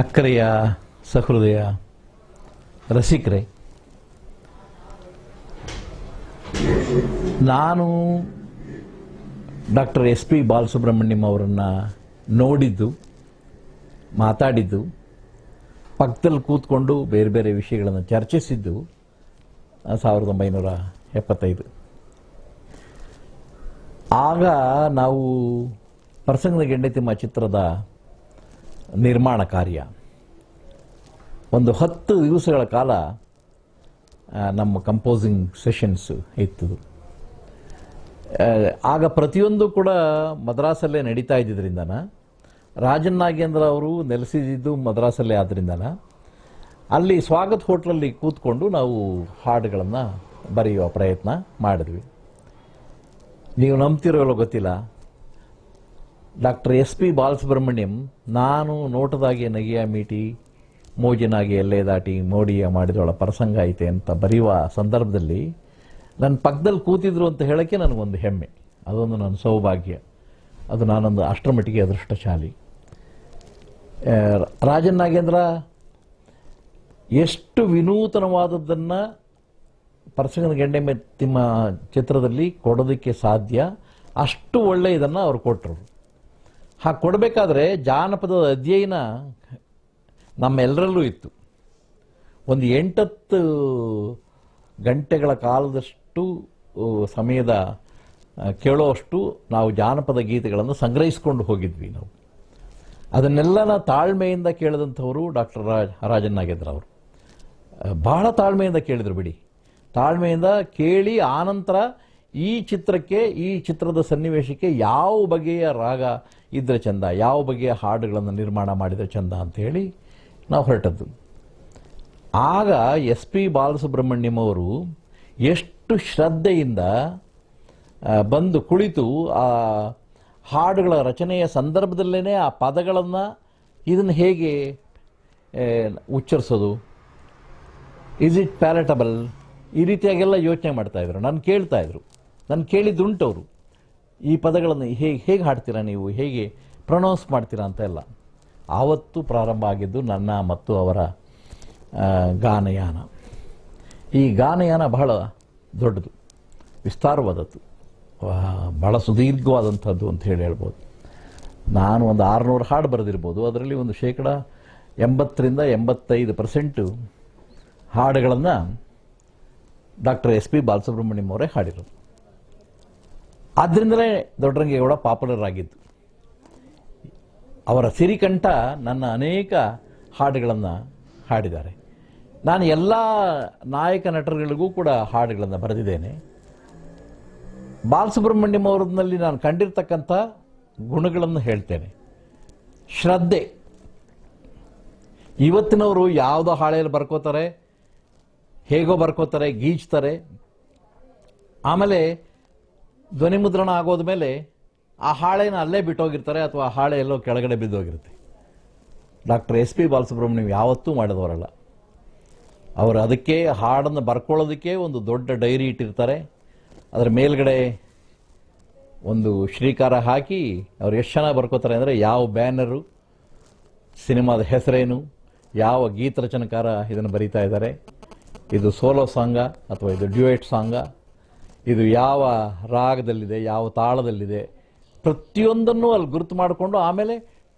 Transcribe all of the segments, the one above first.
ಅಕ್ಕರೆಯ ಸಹೃದಯ ರಸಿಕರೇ, ನಾನು doctor S P Balasubrahmanyam ಅವರನ್ನು ನೋಡಿದ್ದು, ಮಾತಾಡಿದ್ದು, ಪಕ್ಕದಲ್ಲಿ ಕೂತ್ಕೊಂಡು ಬೇರೆ ಬೇರೆ ವಿಷಯಗಳನ್ನು ಚರ್ಚಿಸಿದ್ದು 1975. ಆಗ ನಾವು ಪ್ರಸಂಗದ ಗೆಂಡೆತಿಮ್ಮ ಚಿತ್ರದ ನಿರ್ಮಾಣ ಕಾರ್ಯ ಒಂದು 10 ದಿವಸಗಳ ಕಾಲ ನಮ್ಮ ಕಂಪೋಸಿಂಗ್ ಸೆಷನ್ಸ್ ಇತ್ತು. ಆಗ ಪ್ರತಿಯೊಂದು ಕೂಡ ಮದ್ರಾಸಲ್ಲೇ ನಡೀತಾ ಇದ್ದಿದ್ದರಿಂದನ, ರಾಜನ್ ನಾಗೇಂದ್ರ ಅವರು ನೆಲೆಸಿದ್ದು ಮದ್ರಾಸಲ್ಲೇ ಆದ್ದರಿಂದನ ಅಲ್ಲಿ ಸ್ವಾಗತ್ ಹೋಟ್ಲಲ್ಲಿ ಕೂತ್ಕೊಂಡು ನಾವು ಹಾಡುಗಳನ್ನು ಬರೆಯುವ ಪ್ರಯತ್ನ ಮಾಡಿದ್ವಿ. ನೀವು ನಂಬ್ತಿರೋಲ್ಲ ಗೊತ್ತಿಲ್ಲ, ಡಾಕ್ಟರ್ ಎಸ್ ಪಿ ಬಾಲಸುಬ್ರಹ್ಮಣ್ಯಂ ನಾನು ನೋಟದಾಗೆ ನಗೆಯ ಮೀಟಿ ಮೋಜಿನಾಗಿ ಎಲ್ಲೇ ದಾಟಿ ಮೋಡಿಯ ಮಾಡಿದೊಳ ಪ್ರಸಂಗ ಐತೆ ಅಂತ ಬರೆಯುವ ಸಂದರ್ಭದಲ್ಲಿ ನನ್ನ ಪಕ್ಕದಲ್ಲಿ ಕೂತಿದ್ರು ಅಂತ ಹೇಳೋಕ್ಕೆ ನನಗೊಂದು ಹೆಮ್ಮೆ, ಅದೊಂದು ನನ್ನ ಸೌಭಾಗ್ಯ, ಅದು ನಾನೊಂದು ಅಷ್ಟರ ಮಟ್ಟಿಗೆ ಅದೃಷ್ಟಶಾಲಿ. ರಾಜನ್ ನಾಗೇಂದ್ರ ಎಷ್ಟು ವಿನೂತನವಾದದ್ದನ್ನು ಪ್ರಸಂಗದ ಗೆಂಡೆತಿಮ್ಮ ಚಿತ್ರದಲ್ಲಿ ಕೊಡೋದಕ್ಕೆ ಸಾಧ್ಯ, ಅಷ್ಟು ಒಳ್ಳೆಯದನ್ನು ಅವರು ಕೊಟ್ಟರು. ಹಾಗೆ ಕೊಡಬೇಕಾದ್ರೆ ಜಾನಪದದ ಅಧ್ಯಯನ ನಮ್ಮೆಲ್ಲರಲ್ಲೂ ಇತ್ತು. ಒಂದು 8 ಗಂಟೆಗಳ ಕಾಲದಷ್ಟು ಸಮಯದ ಕೇಳೋಷ್ಟು ನಾವು ಜಾನಪದ ಗೀತೆಗಳನ್ನು ಸಂಗ್ರಹಿಸಿಕೊಂಡು ಹೋಗಿದ್ವಿ. ನಾವು ಅದನ್ನೆಲ್ಲ ತಾಳ್ಮೆಯಿಂದ ಕೇಳಿದಂಥವರು ಡಾಕ್ಟರ್ ರಾಜನ್ ನಾಗೇಂದ್ರ ಅವರು. ಬಹಳ ತಾಳ್ಮೆಯಿಂದ ಕೇಳಿದರು ಬಿಡಿ, ತಾಳ್ಮೆಯಿಂದ ಕೇಳಿ ಆನಂತರ ಈ ಚಿತ್ರಕ್ಕೆ, ಈ ಚಿತ್ರದ ಸನ್ನಿವೇಶಕ್ಕೆ ಯಾವ ಬಗೆಯ ರಾಗ ಇದ್ರೆ ಚಂದ, ಯಾವ ಬಗೆಯ ಹಾಡುಗಳನ್ನು ನಿರ್ಮಾಣ ಮಾಡಿದರೆ ಚಂದ ಅಂಥೇಳಿ ನಾವು ಹೊರಟದ್ದು. ಆಗ ಎಸ್ ಪಿ ಬಾಲಸುಬ್ರಹ್ಮಣ್ಯಂ ಅವರು ಎಷ್ಟು ಶ್ರದ್ಧೆಯಿಂದ ಬಂದು ಕುಳಿತು ಆ ಹಾಡುಗಳ ರಚನೆಯ ಸಂದರ್ಭದಲ್ಲೇ ಆ ಪದಗಳನ್ನು ಇದನ್ನು ಹೇಗೆ ಉಚ್ಚರಿಸೋದು, ಇಸ್ ಇಟ್ ಪ್ಯಾಲೆಟಬಲ್, ಈ ರೀತಿಯಾಗೆಲ್ಲ ಯೋಚನೆ ಮಾಡ್ತಾಯಿದ್ರು. ನಾನು ಕೇಳ್ತಾಯಿದ್ರು, ನಾನು ಕೇಳಿದ್ದುಂಟು ಅವರು, ಈ ಪದಗಳನ್ನು ಹೇಗೆ ಹಾಡ್ತೀರಾ ನೀವು, ಹೇಗೆ ಪ್ರೊನೌನ್ಸ್ ಮಾಡ್ತೀರಾ ಅಂತ ಎಲ್ಲ. ಆವತ್ತು ಪ್ರಾರಂಭ ಆಗಿದ್ದು ನನ್ನ ಮತ್ತು ಅವರ ಗಾನಯಾನ. ಈ ಗಾನಯಾನ ಬಹಳ ದೊಡ್ಡದು, ವಿಸ್ತಾರವಾದದ್ದು, ಬಹಳ ಸುದೀರ್ಘವಾದಂಥದ್ದು ಅಂತ ಹೇಳ್ಬೋದು. ನಾನು ಒಂದು 600 ಹಾಡು ಬರೆದಿರ್ಬೋದು. ಅದರಲ್ಲಿ ಒಂದು 80-85% ಹಾಡುಗಳನ್ನು ಡಾಕ್ಟರ್ ಎಸ್ ಪಿ ಬಾಲಸುಬ್ರಹ್ಮಣ್ಯಂ ಅವರೇ ಹಾಡಿರೋದು. ಆದ್ದರಿಂದಲೇ ದೊಡ್ಡರಂಗೇಗೌಡ ಪಾಪ್ಯುಲರ್ ಆಗಿದ್ದು. ಅವರ ಸಿರಿಕಂಠ ನನ್ನ ಅನೇಕ ಹಾಡುಗಳನ್ನು ಹಾಡಿದ್ದಾರೆ. ನಾನು ಎಲ್ಲ ನಾಯಕ ನಟರುಗಳಿಗೂ ಕೂಡ ಹಾಡುಗಳನ್ನು ಬರೆದಿದ್ದೇನೆ. ಬಾಲಸುಬ್ರಹ್ಮಣ್ಯಂ ಅವರಲ್ಲಿ ನಾನು ಕಂಡಿರ್ತಕ್ಕಂಥ ಗುಣಗಳನ್ನು ಹೇಳ್ತೇನೆ. ಶ್ರದ್ಧೆ. ಇವತ್ತಿನವರು ಯಾವುದೋ ಹಾಳೆಯಲ್ಲಿ ಬರ್ಕೋತಾರೆ, ಹೇಗೋ ಬರ್ಕೋತಾರೆ, ಗೀಚ್ತಾರೆ, ಆಮೇಲೆ ಧ್ವನಿ ಮುದ್ರಣ ಆಗೋದ ಮೇಲೆ ಆ ಹಾಳೆನ ಅಲ್ಲೇ ಬಿಟ್ಟೋಗಿರ್ತಾರೆ ಅಥವಾ ಆ ಹಾಳೆ ಎಲ್ಲೋ ಕೆಳಗಡೆ ಬಿದ್ದೋಗಿರುತ್ತೆ. ಡಾಕ್ಟರ್ ಎಸ್ ಪಿ ಬಾಲಸುಬ್ರಹ್ಮಣ್ಯಂ ಯಾವತ್ತೂ ಮಾಡಿದವರಲ್ಲ. ಅವರು ಅದಕ್ಕೆ ಹಾಡನ್ನು ಬರ್ಕೊಳ್ಳೋದಕ್ಕೆ ಒಂದು ದೊಡ್ಡ ಡೈರಿ ಇಟ್ಟಿರ್ತಾರೆ. ಅದರ ಮೇಲ್ಗಡೆ ಒಂದು ಶ್ರೀಕಾರ ಹಾಕಿ ಅವ್ರು ಎಷ್ಟು ಚೆನ್ನಾಗಿ ಬರ್ಕೋತಾರೆ ಅಂದರೆ, ಯಾವ ಬ್ಯಾನರು, ಸಿನಿಮಾದ ಹೆಸರೇನು, ಯಾವ ಗೀತ ರಚನಕಾರ ಇದನ್ನು ಬರೀತಾ ಇದ್ದಾರೆ, ಇದು ಸೋಲೋ ಸಾಂಗ ಅಥವಾ ಇದು ಡ್ಯೂಯೆಟ್ ಸಾಂಗ, ಇದು ಯಾವ ರಾಗದಲ್ಲಿದೆ, ಯಾವ ತಾಳದಲ್ಲಿದೆ, ಪ್ರತಿಯೊಂದನ್ನು ಅಲ್ಲಿ ಗುರುತು ಮಾಡಿಕೊಂಡು ಆಮೇಲೆ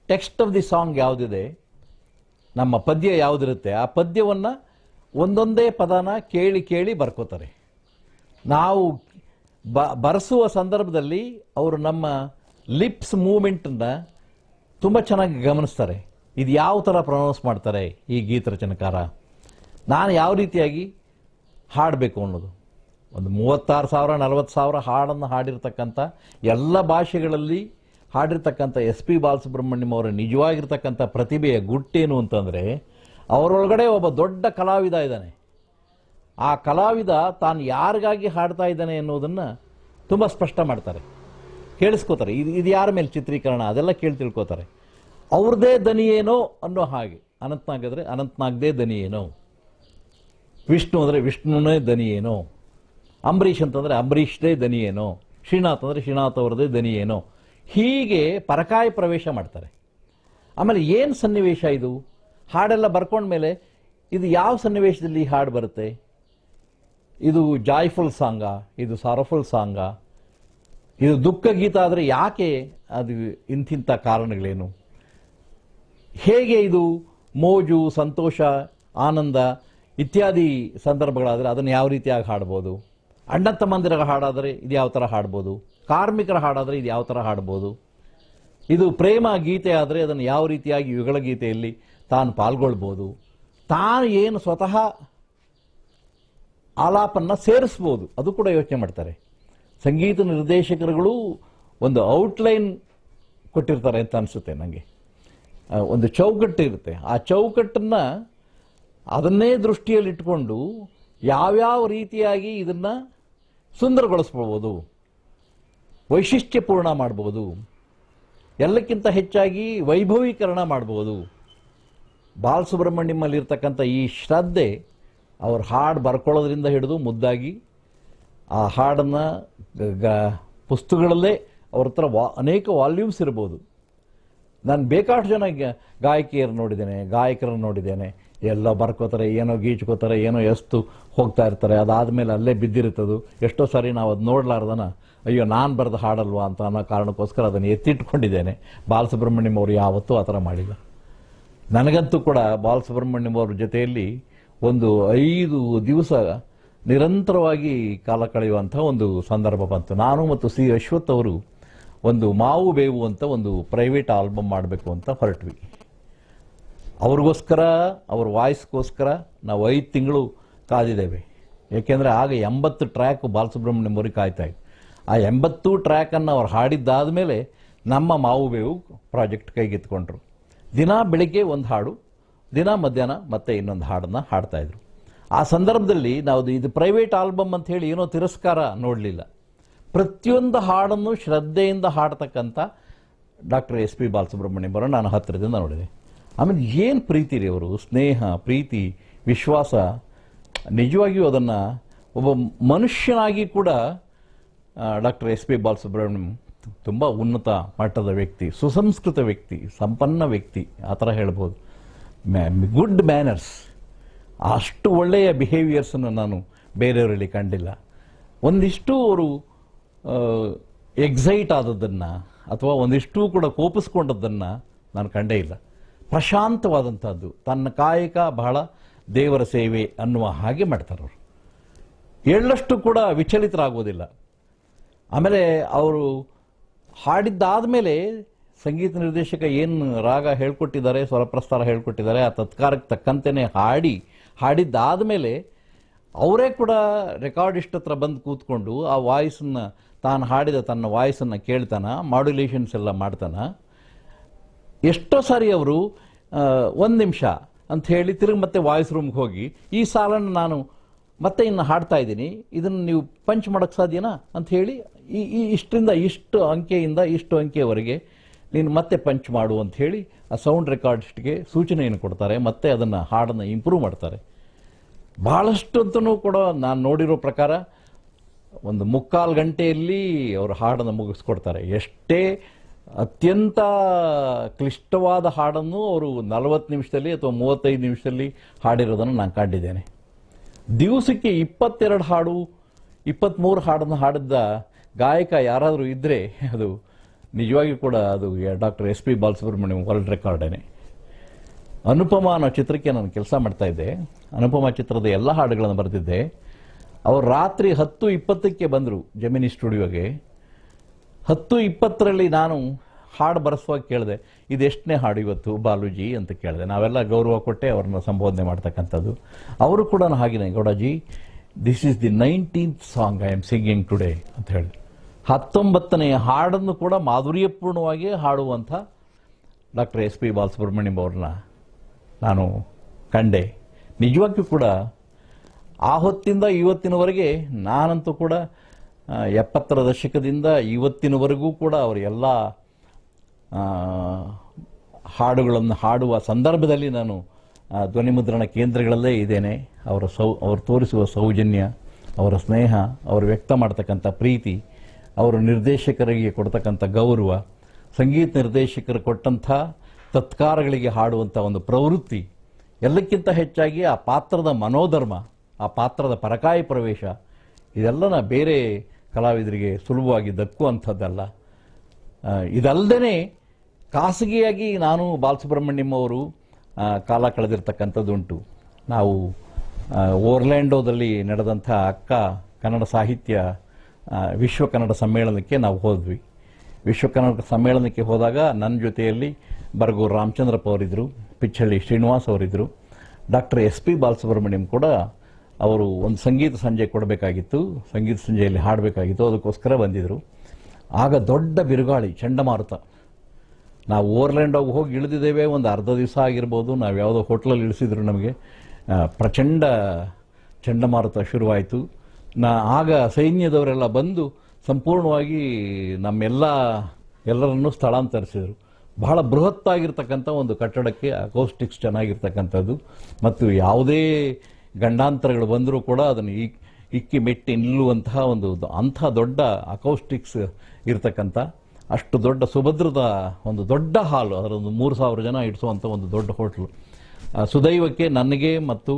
ಟೆಕ್ಸ್ಟ್ ಆಫ್ ದಿ ಸಾಂಗ್ ಯಾವುದಿದೆ, ನಮ್ಮ ಪದ್ಯ ಯಾವುದಿರುತ್ತೆ, ಆ ಪದ್ಯವನ್ನು ಒಂದೊಂದೇ ಪದನ ಕೇಳಿ ಕೇಳಿ ಬರ್ಕೋತಾರೆ. ನಾವು ಬರೆಸುವ ಸಂದರ್ಭದಲ್ಲಿ ಅವರು ನಮ್ಮ ಲಿಪ್ಸ್ ಮೂಮೆಂಟನ್ನು ತುಂಬ ಚೆನ್ನಾಗಿ ಗಮನಿಸ್ತಾರೆ. ಇದು ಯಾವ ಥರ ಪ್ರೊನೌನ್ಸ್ ಮಾಡ್ತಾರೆ ಈ ಗೀತ ರಚನಕಾರ, ನಾನು ಯಾವ ರೀತಿಯಾಗಿ ಹಾಡಬೇಕು ಅನ್ನೋದು. ಒಂದು 36,000 40,000 ಹಾಡನ್ನು ಹಾಡಿರ್ತಕ್ಕಂಥ, ಎಲ್ಲ ಭಾಷೆಗಳಲ್ಲಿ ಹಾಡಿರ್ತಕ್ಕಂಥ ಎಸ್ ಪಿ ಬಾಲಸುಬ್ರಹ್ಮಣ್ಯಂ ಅವರ ನಿಜವಾಗಿರ್ತಕ್ಕಂಥ ಪ್ರತಿಭೆಯ ಗುಟ್ಟೇನು ಅಂತಂದರೆ, ಅವರೊಳಗಡೆ ಒಬ್ಬ ದೊಡ್ಡ ಕಲಾವಿದ ಇದ್ದಾನೆ. ಆ ಕಲಾವಿದ ತಾನು ಯಾರಿಗಾಗಿ ಹಾಡ್ತಾ ಇದ್ದಾನೆ ಎನ್ನುವುದನ್ನು ತುಂಬ ಸ್ಪಷ್ಟ ಮಾಡ್ತಾರೆ, ಕೇಳಿಸ್ಕೋತಾರೆ. ಇದು ಯಾರ ಮೇಲೆ ಚಿತ್ರೀಕರಣ ಅದೆಲ್ಲ ಕೇಳಿ ತಿಳ್ಕೋತಾರೆ. ಅವ್ರದ್ದೇ ದನಿ ಏನೋ ಅನ್ನೋ ಹಾಗೆ. ಅನಂತ್ನಾಗ್ ಆದರೆ ಅನಂತ್ನಾಗ್ದೇ ದನಿ ಏನೋ, ವಿಷ್ಣು ಅಂದರೆ ವಿಷ್ಣುನೇ ದನಿ ಏನೋ, ಅಂಬರೀಷ್ ಅಂತಂದರೆ ಅಂಬರೀಷ್ದೇ ದನಿ ಏನೋ, ಶ್ರೀನಾಥ್ ಅಂದರೆ ಶ್ರೀನಾಥ್ ಅವರದೇ ದನಿ ಏನೋ, ಹೀಗೆ ಪರಕಾಯ ಪ್ರವೇಶ ಮಾಡ್ತಾರೆ. ಆಮೇಲೆ ಏನು ಸನ್ನಿವೇಶ ಇದು, ಹಾಡೆಲ್ಲ ಬರ್ಕೊಂಡ್ಮೇಲೆ ಇದು ಯಾವ ಸನ್ನಿವೇಶದಲ್ಲಿ ಈ ಹಾಡು ಬರುತ್ತೆ, ಇದು ಜಾಯ್ಫುಲ್ ಸಾಂಗಾ, ಇದು ಸಾರಫುಲ್ ಸಾಂಗಾ, ಇದು ದುಃಖ ಗೀತ ಆದರೆ ಯಾಕೆ, ಅದು ಇಂತಿಂಥ ಕಾರಣಗಳೇನು, ಹೇಗೆ ಇದು ಮೋಜು ಸಂತೋಷ ಆನಂದ ಇತ್ಯಾದಿ ಸಂದರ್ಭಗಳಾದರೆ ಅದನ್ನು ಯಾವ ರೀತಿಯಾಗಿ ಹಾಡ್ಬೋದು, ಅಣ್ಣ ತಮ್ಮಂದಿರ ಹಾಡಾದರೆ ಇದು ಯಾವ ಥರ ಹಾಡ್ಬೋದು, ಕಾರ್ಮಿಕರ ಹಾಡಾದರೆ ಇದು ಯಾವ ಥರ ಹಾಡ್ಬೋದು, ಇದು ಪ್ರೇಮ ಗೀತೆ ಆದರೆ ಅದನ್ನು ಯಾವ ರೀತಿಯಾಗಿ ಯುಗಳ ಗೀತೆಯಲ್ಲಿ ತಾನು ಪಾಲ್ಗೊಳ್ಬೋದು, ತಾನು ಏನು ಸ್ವತಃ ಆಲಾಪನ್ನ ಸೇರಿಸ್ಬೋದು, ಅದು ಕೂಡ ಯೋಚನೆ ಮಾಡ್ತಾರೆ. ಸಂಗೀತ ನಿರ್ದೇಶಕರುಗಳು ಒಂದು ಔಟ್ಲೈನ್ ಕೊಟ್ಟಿರ್ತಾರೆ ಅಂತ ಅನಿಸುತ್ತೆ ನನಗೆ. ಒಂದು ಚೌಕಟ್ಟು ಇರುತ್ತೆ, ಆ ಚೌಕಟ್ಟನ್ನು ಅದನ್ನೇ ದೃಷ್ಟಿಯಲ್ಲಿಟ್ಟುಕೊಂಡು ಯಾವ್ಯಾವ ರೀತಿಯಾಗಿ ಇದನ್ನು ಸುಂದರಗೊಳಿಸ್ಬೋದು, ವೈಶಿಷ್ಟ್ಯಪೂರ್ಣ ಮಾಡ್ಬೋದು, ಎಲ್ಲಕ್ಕಿಂತ ಹೆಚ್ಚಾಗಿ ವೈಭವೀಕರಣ ಮಾಡ್ಬೋದು. ಬಾಲಸುಬ್ರಹ್ಮಣ್ಯಮಲ್ಲಿರ್ತಕ್ಕಂಥ ಈ ಶ್ರದ್ಧೆ ಅವ್ರ ಹಾಡು ಬರ್ಕೊಳ್ಳೋದ್ರಿಂದ ಹಿಡಿದು ಮುದ್ದಾಗಿ ಆ ಹಾಡನ್ನು ಪುಸ್ತಕಗಳಲ್ಲೇ ಅವ್ರ ಹತ್ರ ಅನೇಕ ವಾಲ್ಯೂಮ್ಸ್ ಇರ್ಬೋದು. ನಾನು ಬೇಕಾಷ್ಟು ಜನ ಗಾಯಕಿಯರು ನೋಡಿದ್ದೇನೆ, ಗಾಯಕರನ್ನು ನೋಡಿದ್ದೇನೆ, ಎಲ್ಲ ಬರ್ಕೋತಾರೆ, ಏನೋ ಗೀಚ್ಕೋತಾರೆ, ಏನೋ ಎಷ್ಟು ಹೋಗ್ತಾ ಇರ್ತಾರೆ, ಅದಾದಮೇಲೆ ಅಲ್ಲೇ ಬಿದ್ದಿರುತ್ತದು. ಎಷ್ಟೋ ಸಾರಿ ನಾವು ಅದು ನೋಡಲಾರ್ದನ ಅಯ್ಯೋ ನಾನು ಬರೆದ ಹಾಡಲ್ವಾ ಅಂತ ಅನ್ನೋ ಕಾರಣಕ್ಕೋಸ್ಕರ ಅದನ್ನು ಎತ್ತಿಟ್ಕೊಂಡಿದ್ದೇನೆ. ಬಾಲಸುಬ್ರಹ್ಮಣ್ಯಂ ಅವರು ಯಾವತ್ತೂ ಆ ಥರ ಮಾಡಿಲ್ಲ. ನನಗಂತೂ ಕೂಡ ಬಾಲಸುಬ್ರಹ್ಮಣ್ಯಂ ಅವ್ರ ಜೊತೆಯಲ್ಲಿ ಒಂದು 5 ದಿವಸ ನಿರಂತರವಾಗಿ ಕಾಲ ಕಳೆಯುವಂಥ ಒಂದು ಸಂದರ್ಭ ಬಂತು. ನಾನು ಮತ್ತು ಸಿ ಅಶ್ವಥ್ ಅವರು ಒಂದು ಮಾವು ಬೇವು ಅಂತ ಒಂದು ಪ್ರೈವೇಟ್ ಆಲ್ಬಮ್ ಮಾಡಬೇಕು ಅಂತ ಹೊರಟ್ವಿ. ಅವ್ರಿಗೋಸ್ಕರ, ಅವ್ರ ವಾಯ್ಸ್ಗೋಸ್ಕರ ನಾವು 5 ತಿಂಗಳು ಕಾದಿದ್ದೇವೆ. ಏಕೆಂದರೆ ಆಗ 80 ಟ್ರ್ಯಾಕ್ ಬಾಲಸುಬ್ರಹ್ಮಣ್ಯಂ ಅವ್ರಿಗೆ ಕಾಯ್ತಾ ಇತ್ತು. ಆ 80 ಟ್ರ್ಯಾಕನ್ನು ಅವ್ರು ಹಾಡಿದ್ದಾದ ಮೇಲೆ ನಮ್ಮ ಮಾವು ಬೇವು ಪ್ರಾಜೆಕ್ಟ್ ಕೈಗೆತ್ಕೊಂಡ್ರು. ದಿನ ಬೆಳಿಗ್ಗೆ ಒಂದು ಹಾಡು, ದಿನ ಮಧ್ಯಾಹ್ನ ಮತ್ತೆ ಇನ್ನೊಂದು ಹಾಡನ್ನು ಹಾಡ್ತಾಯಿದ್ರು. ಆ ಸಂದರ್ಭದಲ್ಲಿ ನಾವು ಇದು ಪ್ರೈವೇಟ್ ಆಲ್ಬಮ್ ಅಂತ ಹೇಳಿ ಏನೋ ತಿರಸ್ಕಾರ ನೋಡಲಿಲ್ಲ. ಪ್ರತಿಯೊಂದು ಹಾಡನ್ನು ಶ್ರದ್ಧೆಯಿಂದ ಹಾಡ್ತಕ್ಕಂಥ ಡಾಕ್ಟರ್ ಎಸ್ ಪಿ ಬಾಲಸುಬ್ರಹ್ಮಣ್ಯಂ ಅವರ ನಾನು ಹತ್ತಿರದಿಂದ ನೋಡಿದೆ. ಆಮೇಲೆ ಏನು ಪ್ರೀತಿ ರೀ ಅವರು, ಸ್ನೇಹ, ಪ್ರೀತಿ, ವಿಶ್ವಾಸ. ನಿಜವಾಗಿಯೂ ಅದನ್ನು ಒಬ್ಬ ಮನುಷ್ಯನಾಗಿ ಕೂಡ ಡಾಕ್ಟರ್ ಎಸ್ ಪಿ ಬಾಲಸುಬ್ರಹ್ಮಣ್ಯಂ ತುಂಬ ಉನ್ನತ ಮಟ್ಟದ ವ್ಯಕ್ತಿ, ಸುಸಂಸ್ಕೃತ ವ್ಯಕ್ತಿ, ಸಂಪನ್ನ ವ್ಯಕ್ತಿ, ಆ ಥರ ಹೇಳ್ಬೋದು. Good manners. ಅಷ್ಟು ಒಳ್ಳೆಯ ಬಿಹೇವಿಯರ್ಸನ್ನು ನಾನು ಬೇರೆಯವರಲ್ಲಿ ಕಂಡಿಲ್ಲ. ಒಂದಿಷ್ಟು ಅವರು ಎಕ್ಸೈಟ್ ಆದದ್ದನ್ನು ಅಥವಾ ಒಂದಿಷ್ಟು ಕೂಡ ಕೋಪಿಸ್ಕೊಂಡದ್ದನ್ನು ನಾನು ಕಂಡೇ ಇಲ್ಲ. ಪ್ರಶಾಂತವಾದಂಥದ್ದು, ತನ್ನ ಕಾಯಕ ಬಹಳ ದೇವರ ಸೇವೆ ಅನ್ನುವ ಹಾಗೆ ಮಾಡ್ತಾರವರು. ಎಳ್ಳಷ್ಟು ಕೂಡ ವಿಚಲಿತರಾಗೋದಿಲ್ಲ. ಆಮೇಲೆ ಅವರು ಹಾಡಿದ್ದಾದ ಮೇಲೆ ಸಂಗೀತ ನಿರ್ದೇಶಕ ಏನು ರಾಗ ಹೇಳ್ಕೊಟ್ಟಿದ್ದಾರೆ, ಸ್ವರಪ್ರಸ್ತಾರ ಹೇಳ್ಕೊಟ್ಟಿದ್ದಾರೆ, ಆ ತತ್ಕಾರಕ್ಕೆ ತಕ್ಕಂತೆಯೇ ಹಾಡಿದ್ದಾದ ಮೇಲೆ ಅವರೇ ಕೂಡ ರೆಕಾರ್ಡಿಸ್ಟ್ ಹತ್ರ ಬಂದು ಕೂತ್ಕೊಂಡು ಆ ವಾಯ್ಸನ್ನು, ತಾನು ಹಾಡಿದ ತನ್ನ ವಾಯ್ಸನ್ನು ಕೇಳ್ತಾನ, ಮಾಡ್ಯುಲೇಷನ್ಸ್ ಎಲ್ಲ ಮಾಡ್ತಾನ. ಎಷ್ಟೋ ಸಾರಿ ಅವರು 1 ನಿಮಿಷ ಅಂತ ಹೇಳಿ ತಿರುಗಿ ಮತ್ತೆ ವಾಯ್ಸ್ ರೂಮ್ಗೆ ಹೋಗಿ ಈ ಸಾಲನ್ನು ನಾನು ಮತ್ತೆ ಇನ್ನು ಹಾಡ್ತಾ ಇದ್ದೀನಿ, ಇದನ್ನು ನೀವು ಪಂಚ್ ಮಾಡೋಕ್ಕೆ ಸಾಧ್ಯನಾ ಅಂತ ಹೇಳಿ ಇಷ್ಟರಿಂದ ಇಷ್ಟು ಅಂಕೆಯಿಂದ ಇಷ್ಟು ಅಂಕೆಯವರೆಗೆ ನೀನು ಮತ್ತೆ ಪಂಚ್ ಮಾಡು ಅಂತ ಹೇಳಿ ಆ ಸೌಂಡ್ ರೆಕಾರ್ಡಿಸ್ಟ್ಗೆ ಸೂಚನೆಯನ್ನು ಕೊಡ್ತಾರೆ. ಮತ್ತೆ ಅದನ್ನು ಹಾಡನ್ನು ಇಂಪ್ರೂವ್ ಮಾಡ್ತಾರೆ. ಭಾಳಷ್ಟು ಅಂತೂ ಕೂಡ ನಾನು ನೋಡಿರೋ ಪ್ರಕಾರ 1/4 ಗಂಟೆಯಲ್ಲಿ ಅವರು ಹಾಡನ್ನು ಮುಗಿಸ್ಕೊಡ್ತಾರೆ. ಎಷ್ಟೇ ಅತ್ಯಂತ ಕ್ಲಿಷ್ಟವಾದ ಹಾಡನ್ನು ಅವರು 40 ನಿಮಿಷದಲ್ಲಿ ಅಥವಾ 35 ನಿಮಿಷದಲ್ಲಿ ಹಾಡಿರೋದನ್ನು ನಾನು ಕಂಡಿದ್ದೇನೆ. ದಿವಸಕ್ಕೆ 22 ಹಾಡು 23 ಹಾಡನ್ನು ಹಾಡಿದ್ದ ಗಾಯಕ ಯಾರಾದರೂ ಇದ್ದರೆ ಅದು ನಿಜವಾಗಿಯೂ ಕೂಡ ಅದು doctor S P Balasubrahmanyam world ರೆಕಾರ್ಡೇನೆ. ಅನುಪಮ ಅನ್ನೋ ಚಿತ್ರಕ್ಕೆ ನಾನು ಕೆಲಸ ಮಾಡ್ತಾ ಇದ್ದೆ. ಅನುಪಮ ಚಿತ್ರದ ಎಲ್ಲ ಹಾಡುಗಳನ್ನು ಬರೆದಿದ್ದೆ. ಅವರು ರಾತ್ರಿ 10:20ಕ್ಕೆ ಬಂದರು ಜಮಿನಿ ಸ್ಟುಡಿಯೋಗೆ. 10:20ರಲ್ಲಿ ನಾನು ಹಾಡು ಬರೆಸುವಾಗ ಕೇಳಿದೆ, ಇದೆಷ್ಟನೇ ಹಾಡು ಇವತ್ತು ಬಾಲುಜಿ ಅಂತ ಕೇಳಿದೆ. ನಾವೆಲ್ಲ ಗೌರವ ಕೊಟ್ಟೆ ಅವ್ರನ್ನ ಸಂಬೋಧನೆ ಮಾಡ್ತಕ್ಕಂಥದ್ದು. ಅವರು ಕೂಡ ಹಾಗೆಯೇ, Gowdaji this is the 19th song I am singing today ಅಂತ ಹೇಳಿ 19ನೇ ಹಾಡನ್ನು ಕೂಡ ಮಾಧುರ್ಯಪೂರ್ಣವಾಗಿ ಹಾಡುವಂಥ ಡಾಕ್ಟರ್ ಎಸ್ ಪಿ ಬಾಲಸುಬ್ರಹ್ಮಣ್ಯಂ ಅವ್ರನ್ನ ನಾನು ಕಂಡೆ. ನಿಜವಾಗಿಯೂ ಕೂಡ ಆ ಹೊತ್ತಿಂದ ಇವತ್ತಿನವರೆಗೆ ನಾನಂತೂ ಕೂಡ 70ರ ದಶಕದಿಂದ ಇವತ್ತಿನವರೆಗೂ ಕೂಡ ಅವರು ಎಲ್ಲ ಹಾಡುಗಳನ್ನು ಹಾಡುವ ಸಂದರ್ಭದಲ್ಲಿ ನಾನು ಧ್ವನಿಮುದ್ರಣ ಕೇಂದ್ರಗಳಲ್ಲೇ ಇದ್ದೇನೆ. ಅವರು ತೋರಿಸುವ ಸೌಜನ್ಯ, ಅವರ ಸ್ನೇಹ, ಅವರು ವ್ಯಕ್ತ ಮಾಡ್ತಕ್ಕಂಥ ಪ್ರೀತಿ, ಅವರು ನಿರ್ದೇಶಕರಿಗೆ ಕೊಡ್ತಕ್ಕಂಥ ಗೌರವ, ಸಂಗೀತ ನಿರ್ದೇಶಕರು ಕೊಟ್ಟಂಥ ತತ್ಕಾರಗಳಿಗೆ ಹಾಡುವಂಥ ಒಂದು ಪ್ರವೃತ್ತಿ ಎಲ್ಲಕ್ಕಿಂತ ಹೆಚ್ಚಾಗಿ ಆ ಪಾತ್ರದ ಮನೋಧರ್ಮ, ಆ ಪಾತ್ರದ ಪರಕಾಯ ಪ್ರವೇಶ, ಇದೆಲ್ಲನ ಬೇರೆ ಕಲಾವಿದರಿಗೆ ಸುಲಭವಾಗಿ ದಕ್ಕುವಂಥದ್ದಲ್ಲ. ಇದಲ್ಲದೆ ಖಾಸಗಿಯಾಗಿ ನಾನು ಬಾಲಸುಬ್ರಹ್ಮಣ್ಯಂ ಅವರು ಕಾಲ ಕಳೆದಿರ್ತಕ್ಕಂಥದ್ದುಂಟು. ನಾವು ಓರ್ಲ್ಯಾಂಡೋದಲ್ಲಿ ನಡೆದಂಥ ಅಕ್ಕ ಕನ್ನಡ ಸಾಹಿತ್ಯ ವಿಶ್ವ ಕನ್ನಡ ಸಮ್ಮೇಳನಕ್ಕೆ ನಾವು ಹೋದ್ವಿ. ವಿಶ್ವ ಕನ್ನಡ ಸಮ್ಮೇಳನಕ್ಕೆ ಹೋದಾಗ ನನ್ನ ಜೊತೆಯಲ್ಲಿ ಬರಗೂರು ರಾಮಚಂದ್ರಪ್ಪ ಅವರಿದ್ದರು, ಪಿಚ್ಚಳ್ಳಿ ಶ್ರೀನಿವಾಸ್ ಅವರಿದ್ದರು, ಡಾಕ್ಟರ್ SP ಬಾಲಸುಬ್ರಹ್ಮಣ್ಯಂ ಕೂಡ ಅವರು ಒಂದು ಸಂಗೀತ ಸಂಜೆ ಕೊಡಬೇಕಾಗಿತ್ತು, ಸಂಗೀತ ಸಂಜೆಯಲ್ಲಿ ಹಾಡಬೇಕಾಗಿತ್ತು, ಅದಕ್ಕೋಸ್ಕರ ಬಂದಿದ್ದರು. ಆಗ ದೊಡ್ಡ ಬಿರುಗಾಳಿ, ಚಂಡಮಾರುತ. ನಾವು ಓರ್ಲ್ಯಾಂಡೋಗೆ ಹೋಗಿ ಇಳಿದಿದ್ದೇವೆ, ಒಂದು ಅರ್ಧ ದಿವಸ ಆಗಿರ್ಬೋದು. ನಾವು ಯಾವುದೋ ಹೋಟ್ಲಲ್ಲಿ ಇಳಿಸಿದ್ರು, ನಮಗೆ ಪ್ರಚಂಡ ಚಂಡಮಾರುತ ಶುರುವಾಯಿತು. ಆಗ ಸೈನ್ಯದವರೆಲ್ಲ ಬಂದು ಸಂಪೂರ್ಣವಾಗಿ ಎಲ್ಲರನ್ನೂ ಸ್ಥಳಾಂತರಿಸಿದರು. ಬಹಳ ಬೃಹತ್ತಾಗಿರ್ತಕ್ಕಂಥ ಒಂದು ಕಟ್ಟಡಕ್ಕೆ ಅಕೌಸ್ಟಿಕ್ಸ್ ಚೆನ್ನಾಗಿರ್ತಕ್ಕಂಥದ್ದು, ಮತ್ತು ಯಾವುದೇ ಗಂಡಾಂತರಗಳು ಬಂದರೂ ಕೂಡ ಅದನ್ನು ಇಕ್ಕಿ ಮೆಟ್ಟಿ ನಿಲ್ಲುವಂತಹ ಅಂಥ ದೊಡ್ಡ ಅಕೌಸ್ಟಿಕ್ಸ್ ಇರತಕ್ಕಂಥ ಅಷ್ಟು ದೊಡ್ಡ ಸುಭದ್ರದ ಒಂದು ದೊಡ್ಡ ಹಾಲು, ಅದರೊಂದು 3000 ಜನ ಇಡಿಸುವಂಥ ಒಂದು ದೊಡ್ಡ ಹೋಟ್ಲು. ಸುದೈವಕ್ಕೆ ನನಗೆ ಮತ್ತು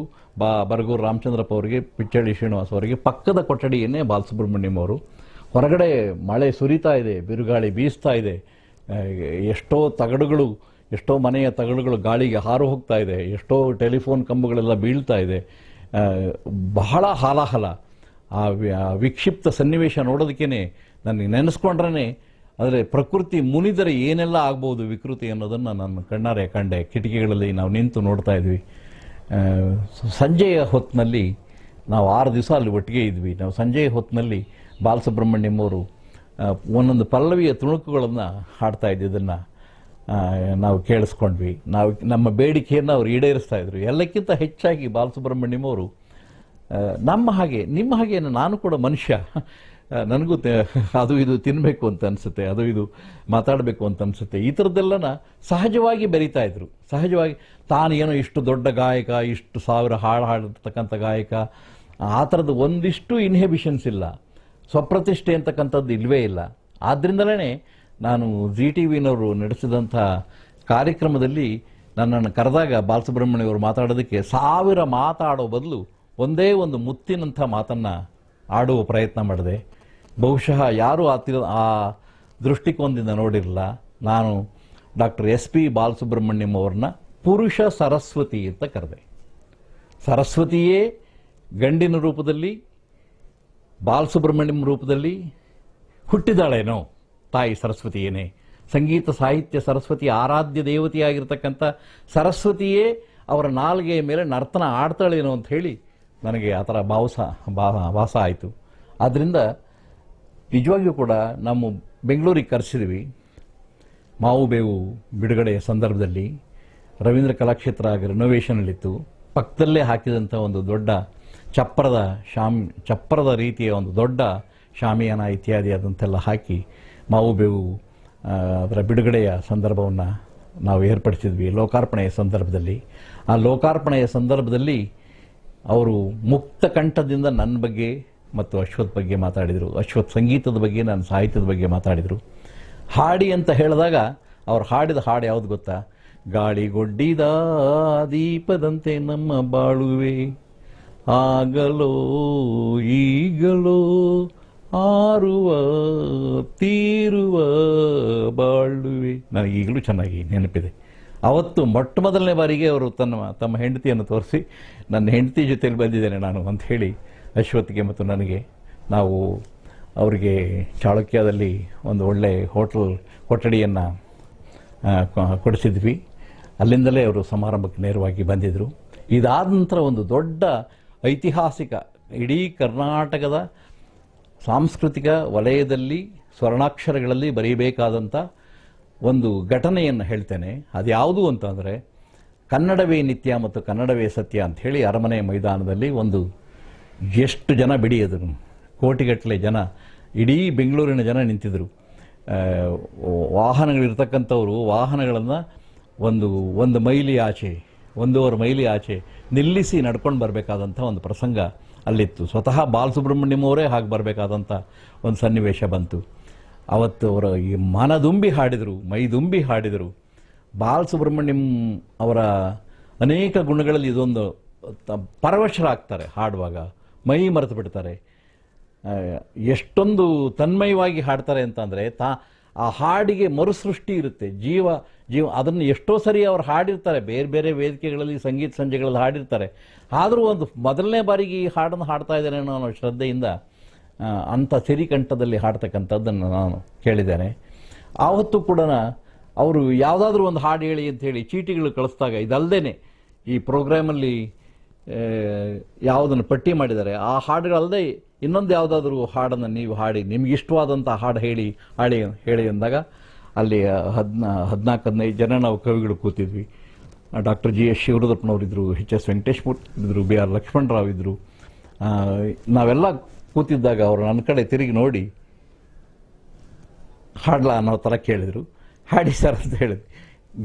ಬರಗೂರು ರಾಮಚಂದ್ರಪ್ಪ ಅವರಿಗೆ, ಪಿಚ್ಚಳ್ಳಿ ಶ್ರೀನಿವಾಸ್ ಅವರಿಗೆ ಪಕ್ಕದ ಕೊಠಡಿಯನ್ನೇ ಬಾಲಸುಬ್ರಹ್ಮಣ್ಯಂ ಅವರು. ಹೊರಗಡೆ ಮಳೆ ಸುರಿತಾ ಇದೆ, ಬಿರುಗಾಳಿ ಬೀಸ್ತಾ ಇದೆ, ಎಷ್ಟೋ ಮನೆಯ ತಗಡುಗಳು ಗಾಳಿಗೆ ಹಾರು ಹೋಗ್ತಾ ಇದೆ, ಎಷ್ಟೋ ಟೆಲಿಫೋನ್ ಕಂಬಗಳೆಲ್ಲ ಬೀಳ್ತಾ ಇದೆ. ಬಹಳ ಹಾಲಾಹಲ. ಆ ವಿಕ್ಷಿಪ್ತ ಸನ್ನಿವೇಶ ನೋಡೋದಕ್ಕೇ ನನಗೆ ನೆನೆಸ್ಕೊಂಡ್ರೆ, ಆದರೆ ಪ್ರಕೃತಿ ಮುನಿದರೆ ಏನೆಲ್ಲ ಆಗ್ಬೋದು ವಿಕೃತಿ ಅನ್ನೋದನ್ನು ನಾನು ಕಣ್ಣಾರೆ ಕಂಡೆ. ಕಿಟಕಿಗಳಲ್ಲಿ ನಾವು ನಿಂತು ನೋಡ್ತಾ ಇದ್ವಿ. ಸಂಜೆಯ ಹೊತ್ತಿನಲ್ಲಿ ನಾವು 6 ದಿವಸ ಅಲ್ಲಿ ಒಟ್ಟಿಗೆ ಇದ್ವಿ. ನಾವು ಸಂಜೆಯ ಹೊತ್ತಿನಲ್ಲಿ ಬಾಲಸುಬ್ರಹ್ಮಣ್ಯಂ ಅವರು ಒಂದೊಂದು ಪಲ್ಲವಿಯ ತುಣುಕುಗಳನ್ನು ಹಾಡ್ತಾ ಇದ್ದಿದ್ದನ್ನು ನಾವು ಕೇಳಿಸ್ಕೊಂಡ್ವಿ. ನಮ್ಮ ಬೇಡಿಕೆಯನ್ನು ಅವರು ಈಡೇರಿಸ್ತಾ ಇದ್ರು. ಎಲ್ಲಕ್ಕಿಂತ ಹೆಚ್ಚಾಗಿ ಬಾಲಸುಬ್ರಹ್ಮಣ್ಯಂ ಅವರು ನಮ್ಮ ಹಾಗೆ, ನಿಮ್ಮ ಹಾಗೆ ನಾನು ಕೂಡ ಮನುಷ್ಯ, ನನಗೂ ಅದು ಇದು ತಿನ್ನಬೇಕು ಅಂತ ಅನಿಸುತ್ತೆ, ಅದು ಇದು ಮಾತಾಡಬೇಕು ಅಂತ ಅನಿಸುತ್ತೆ, ಈ ಥರದ್ದೆಲ್ಲನ ಸಹಜವಾಗಿ ಬೆರೀತಾ ಇದ್ರು. ಸಹಜವಾಗಿ ತಾನೇನೋ ಇಷ್ಟು ದೊಡ್ಡ ಗಾಯಕ, ಇಷ್ಟು 1000 ಹಾಡು ಹಾಡಿರ್ತಕ್ಕಂಥ ಗಾಯಕ, ಆ ಥರದ್ದು ಒಂದಿಷ್ಟು ಇನ್ಹಿಬಿಷನ್ಸ್ ಇಲ್ಲ, ಸ್ವಪ್ರತಿಷ್ಠೆ ಅಂತಕ್ಕಂಥದ್ದು ಇಲ್ಲವೇ ಇಲ್ಲ. ಆದ್ದರಿಂದಲೇ ನಾನು ZTVನವರು ನಡೆಸಿದಂಥ ಕಾರ್ಯಕ್ರಮದಲ್ಲಿ ನನ್ನನ್ನು ಕರೆದಾಗ ಬಾಲಸುಬ್ರಹ್ಮಣ್ಯಂ ಅವರು ಮಾತಾಡೋದಕ್ಕೆ 1000 ಮಾತಾಡೋ ಬದಲು ಒಂದೇ ಒಂದು ಮುತ್ತಿನಂಥ ಮಾತನ್ನು ಆಡುವ ಪ್ರಯತ್ನ ಮಾಡಿದೆ. ಬಹುಶಃ ಯಾರೂ ಆ ದೃಷ್ಟಿಕೋನದಿಂದ ನೋಡಿರಲಿಲ್ಲ. ನಾನು ಡಾಕ್ಟರ್ SP ಬಾಲಸುಬ್ರಹ್ಮಣ್ಯಂ ಅವ್ರನ್ನ ಪುರುಷ ಸರಸ್ವತಿ ಅಂತ ಕರೆದೆ. ಸರಸ್ವತಿಯೇ ಗಂಡಿನ ರೂಪದಲ್ಲಿ, ಬಾಲಸುಬ್ರಹ್ಮಣ್ಯಂ ರೂಪದಲ್ಲಿ ಹುಟ್ಟಿದಾಳೇನೋ ತಾಯಿ ಸರಸ್ವತಿಯೇನೆ. ಸಂಗೀತ ಸಾಹಿತ್ಯ ಸರಸ್ವತಿ ಆರಾಧ್ಯ ದೇವತೆಯಾಗಿರ್ತಕ್ಕಂಥ ಸರಸ್ವತಿಯೇ ಅವರ ನಾಲ್ಗೆಯ ಮೇಲೆ ನರ್ತನ ಆಡ್ತಾಳೇನೋ ಅಂತ ಹೇಳಿ ನನಗೆ ಆ ಥರ ಭಾಸ ಆಯಿತು. ಆದ್ದರಿಂದ ನಿಜವಾಗಿಯೂ ಕೂಡ ನಮ್ಮ ಬೆಂಗಳೂರಿಗೆ ಕರೆಸಿದ್ವಿ. ಮಾವು ಬೇವು ಬಿಡುಗಡೆಯ ಸಂದರ್ಭದಲ್ಲಿ ರವೀಂದ್ರ ಕಲಾಕ್ಷೇತ್ರ ರಿನೋವೇಷನಲ್ಲಿತ್ತು. ಪಕ್ಕದಲ್ಲೇ ಹಾಕಿದಂಥ ಒಂದು ದೊಡ್ಡ ಚಪ್ಪರದ ರೀತಿಯ ಒಂದು ದೊಡ್ಡ ಶಾಮಿಯಾನ ಇತ್ಯಾದಿ ಅದಂತೆಲ್ಲ ಹಾಕಿ ಮಾವು ಬೇವು ಅದರ ಬಿಡುಗಡೆಯ ಸಂದರ್ಭವನ್ನು ನಾವು ಏರ್ಪಡಿಸಿದ್ವಿ ಲೋಕಾರ್ಪಣೆಯ ಸಂದರ್ಭದಲ್ಲಿ. ಆ ಲೋಕಾರ್ಪಣೆಯ ಸಂದರ್ಭದಲ್ಲಿ ಅವರು ಮುಕ್ತ ಕಂಠದಿಂದ ನನ್ನ ಬಗ್ಗೆ ಮತ್ತು ಅಶ್ವಥ್ ಬಗ್ಗೆ ಮಾತಾಡಿದರು. ಅಶ್ವಥ್ ಸಂಗೀತದ ಬಗ್ಗೆ, ನಾನು ಸಾಹಿತ್ಯದ ಬಗ್ಗೆ ಮಾತಾಡಿದರು. ಹಾಡಿ ಅಂತ ಹೇಳಿದಾಗ ಅವ್ರು ಹಾಡಿದ ಹಾಡು ಯಾವುದು ಗೊತ್ತಾ? ಗಾಳಿಗೊಡ್ಡಿದ ದೀಪದಂತೆ ನಮ್ಮ ಬಾಳುವೆ, ಆಗಲೋ ಈಗಲೋ ಆರುವ ತೀರುವ ಬಾಳುವೆ. ನನಗೀಗಲೂ ಚೆನ್ನಾಗಿ ನೆನಪಿದೆ. ಅವತ್ತು ಮೊಟ್ಟ ಮೊದಲನೇ ಬಾರಿಗೆ ಅವರು ತಮ್ಮ ಹೆಂಡತಿಯನ್ನು ತೋರಿಸಿ, ನನ್ನ ಹೆಂಡತಿ ಜೊತೆಯಲ್ಲಿ ಬಂದಿದ್ದೇನೆ ನಾನು ಅಂತ ಹೇಳಿ ಅಶ್ವತ್ಗೆ ಮತ್ತು ನನಗೆ ನಾವು ಅವರಿಗೆ ಚಾಳುಕ್ಯದಲ್ಲಿ ಒಂದು ಒಳ್ಳೆ ಹೋಟೆಲ್ ಕೊಠಡಿಯನ್ನು ಕೊಡಿಸಿದ್ವಿ. ಅಲ್ಲಿಂದಲೇ ಅವರು ಸಮಾರಂಭಕ್ಕೆ ನೇರವಾಗಿ ಬಂದಿದ್ದರು. ಇದಾದ ನಂತರ ಒಂದು ದೊಡ್ಡ ಐತಿಹಾಸಿಕ, ಇಡೀ ಕರ್ನಾಟಕದ ಸಾಂಸ್ಕೃತಿಕ ವಲಯದಲ್ಲಿ ಸ್ವರ್ಣಾಕ್ಷರಗಳಲ್ಲಿ ಬರೀಬೇಕಾದಂಥ ಒಂದು ಘಟನೆಯನ್ನು ಹೇಳ್ತೇನೆ. ಅದ್ಯಾವುದು ಅಂತಂದರೆ, ಕನ್ನಡವೇ ನಿತ್ಯ ಮತ್ತು ಕನ್ನಡವೇ ಸತ್ಯ ಅಂಥೇಳಿ ಅರಮನೆ ಮೈದಾನದಲ್ಲಿ ಒಂದು ಎಷ್ಟು ಜನ ಬಿಡಿಯದರು, ಕೋಟಿಗಟ್ಟಲೆ ಜನ, ಇಡೀ ಬೆಂಗಳೂರಿನ ಜನ ನಿಂತಿದ್ದರು. ವಾಹನಗಳಿರ್ತಕ್ಕಂಥವರು ವಾಹನಗಳನ್ನು ಒಂದು ಮೈಲಿ ಆಚೆ, 1.5 ಮೈಲಿ ಆಚೆ ನಿಲ್ಲಿಸಿ ನಡ್ಕೊಂಡು ಬರಬೇಕಾದಂಥ ಒಂದು ಪ್ರಸಂಗ ಅಲ್ಲಿತ್ತು. ಸ್ವತಃ ಬಾಲಸುಬ್ರಹ್ಮಣ್ಯಂ ಅವರೇ ಹಾಗೆ ಬರಬೇಕಾದಂಥ ಒಂದು ಸನ್ನಿವೇಶ ಬಂತು. ಅವತ್ತು ಅವರು ಈ ಮನದುಂಬಿ ಹಾಡಿದರು, ಮೈದುಂಬಿ ಹಾಡಿದರು. ಬಾಲಸುಬ್ರಹ್ಮಣ್ಯಂ ಅವರ ಅನೇಕ ಗುಣಗಳಲ್ಲಿ ಇದೊಂದು ಪರವಶರಾಗ್ತಾರೆ. ಹಾಡುವಾಗ ಮೈ ಮರೆತು ಬಿಡ್ತಾರೆ. ಎಷ್ಟೊಂದು ತನ್ಮಯವಾಗಿ ಹಾಡ್ತಾರೆ ಅಂತಂದರೆ ಆ ಹಾಡಿಗೆ ಮರುಸೃಷ್ಟಿ ಇರುತ್ತೆ, ಜೀವ ಅದನ್ನು ಎಷ್ಟೋ ಸರಿ ಅವ್ರು ಹಾಡಿರ್ತಾರೆ, ಬೇರೆ ಬೇರೆ ವೇದಿಕೆಗಳಲ್ಲಿ ಸಂಗೀತ ಸಂಜೆಗಳಲ್ಲಿ ಹಾಡಿರ್ತಾರೆ. ಆದರೂ ಒಂದು ಮೊದಲನೇ ಬಾರಿಗೆ ಈ ಹಾಡನ್ನು ಹಾಡ್ತಾ ಇದ್ದೇನೆ ಅನ್ನೋ ಶ್ರದ್ಧೆಯಿಂದ ಅಂಥ ಸಿರಿಕಂಠದಲ್ಲಿ ಹಾಡ್ತಕ್ಕಂಥದ್ದನ್ನು ನಾನು ಕೇಳಿದ್ದೇನೆ. ಆವತ್ತು ಕೂಡ ಅವರು ಯಾವುದಾದ್ರೂ ಒಂದು ಹಾಡು ಹೇಳಿ ಅಂಥೇಳಿ ಚೀಟಿಗಳು ಕಳಿಸ್ದಾಗ, ಇದಲ್ಲದೆ ಈ ಪ್ರೋಗ್ರಾಮಲ್ಲಿ ಯಾವುದನ್ನು ಪಟ್ಟಿ ಮಾಡಿದ್ದಾರೆ ಆ ಹಾಡುಗಳಲ್ಲದೆ ಇನ್ನೊಂದು ಯಾವುದಾದ್ರೂ ಹಾಡನ್ನು ನೀವು ಹಾಡಿ, ನಿಮ್ಗೆ ಇಷ್ಟವಾದಂಥ ಹಾಡು ಹೇಳಿ ಅಂದಾಗ ಅಲ್ಲಿ 14-15 ಜನ ನಾವು ಕವಿಗಳು ಕೂತಿದ್ವಿ. ಡಾಕ್ಟರ್ GS ಶಿವರುದ್ರಪ್ಪನವರಿದ್ದರು, HS ವೆಂಕಟೇಶ್ಮೂರ್ತಿ ಇದ್ದರು, BR ಲಕ್ಷ್ಮಣರಾವ್ ಇದ್ದರು. ನಾವೆಲ್ಲ ಕೂತಿದ್ದಾಗ ಅವರು ನನ್ನ ಕಡೆ ತಿರುಗಿ ನೋಡಿ ಹಾಡ್ಲಾ ಅನ್ನೋ ಥರ ಕೇಳಿದರು. ಹಾಡಿ ಸರ್ ಅಂತ ಹೇಳಿದ್ವಿ.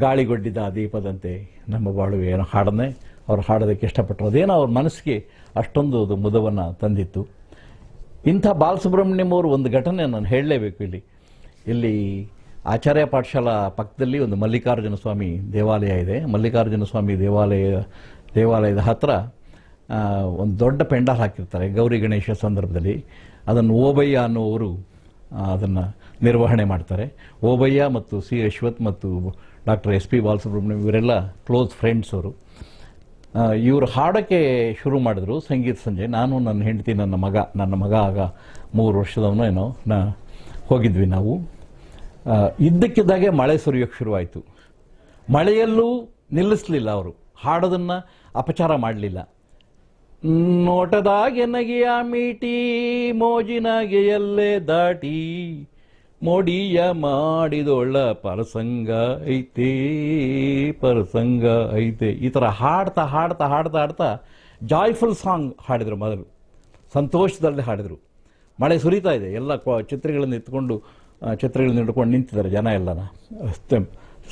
ಗಾಳಿಗೊಡ್ಡಿದ ದೀಪದಂತೆ ನಮ್ಮ ಬಾಳುವೆ ಏನೋ ಹಾಡನ್ನೇ ಅವ್ರು ಹಾಡೋದಕ್ಕೆ ಇಷ್ಟಪಟ್ಟರು. ಅದೇನೋ ಅವ್ರ ಮನಸ್ಸಿಗೆ ಅಷ್ಟೊಂದು ಮುದವನ್ನು ತಂದಿತ್ತು. ಇಂಥ ಬಾಲಸುಬ್ರಹ್ಮಣ್ಯಂ ಅವರು ಒಂದು ಘಟನೆ ನಾನು ಹೇಳಲೇಬೇಕು. ಇಲ್ಲಿ ಆಚಾರ್ಯ ಪಾಠಶಾಲಾ ಪಕ್ಕದಲ್ಲಿ ಒಂದು ಮಲ್ಲಿಕಾರ್ಜುನ ಸ್ವಾಮಿ ದೇವಾಲಯ ಇದೆ. ಮಲ್ಲಿಕಾರ್ಜುನ ಸ್ವಾಮಿ ದೇವಾಲಯದ ಹತ್ರ ಒಂದು ದೊಡ್ಡ ಪೆಂಡಾಲ್ ಹಾಕಿರ್ತಾರೆ ಗೌರಿ ಗಣೇಶ ಸಂದರ್ಭದಲ್ಲಿ. ಅದನ್ನು ಓಬಯ್ಯ ಅನ್ನುವರು ಅದನ್ನು ನಿರ್ವಹಣೆ ಮಾಡ್ತಾರೆ. ಓಬಯ್ಯ ಮತ್ತು C. ಅಶ್ವಥ್ ಮತ್ತು ಡಾಕ್ಟರ್ SP ಬಾಲಸುಬ್ರಹ್ಮಣ್ಯಂ ಇವರೆಲ್ಲ ಕ್ಲೋಸ್ ಫ್ರೆಂಡ್ಸ್ ಅವರು. ಇವರು ಹಾಡೋಕ್ಕೆ ಶುರು ಮಾಡಿದ್ರು ಸಂಗೀತ ಸಂಜೆ. ನಾನು, ನನ್ನ ಹೆಂಡತಿ, ನನ್ನ ಮಗ ಆಗ 3 ವರ್ಷದವನು ಏನೋ ಹೋಗಿದ್ವಿ ನಾವು. ಇದ್ದಕ್ಕಿದ್ದಾಗೆ ಮಳೆ ಸುರಿಯೋಕ್ಕೆ ಶುರುವಾಯಿತು. ಮಳೆಯಲ್ಲೂ ನಿಲ್ಲಿಸಲಿಲ್ಲ ಅವರು, ಹಾಡೋದನ್ನು ಅಪಚಾರ ಮಾಡಲಿಲ್ಲ. ನೋಟದಾಗೆ ನಗೆಯ ಮೀಟಿ ಮೋಜಿನಾಗೆಯಲ್ಲೇ ದಾಟಿ ಮೋಡಿಯ ಮಾಡಿದೊಳ್ಳ ಪರಸಂಗ ಐತೆ ಈ ಥರ ಹಾಡ್ತಾ ಜಾಯ್ಫುಲ್ ಸಾಂಗ್ ಹಾಡಿದರು. ಮೊದಲು ಸಂತೋಷದಲ್ಲಿ ಹಾಡಿದರು. ಮಳೆ ಸುರಿತಾ ಇದೆ, ಎಲ್ಲ ಛತ್ರಿಗಳನ್ನು ಹಿಡ್ಕೊಂಡು ನಿಂತಿದ್ದಾರೆ ಜನ ಎಲ್ಲನ.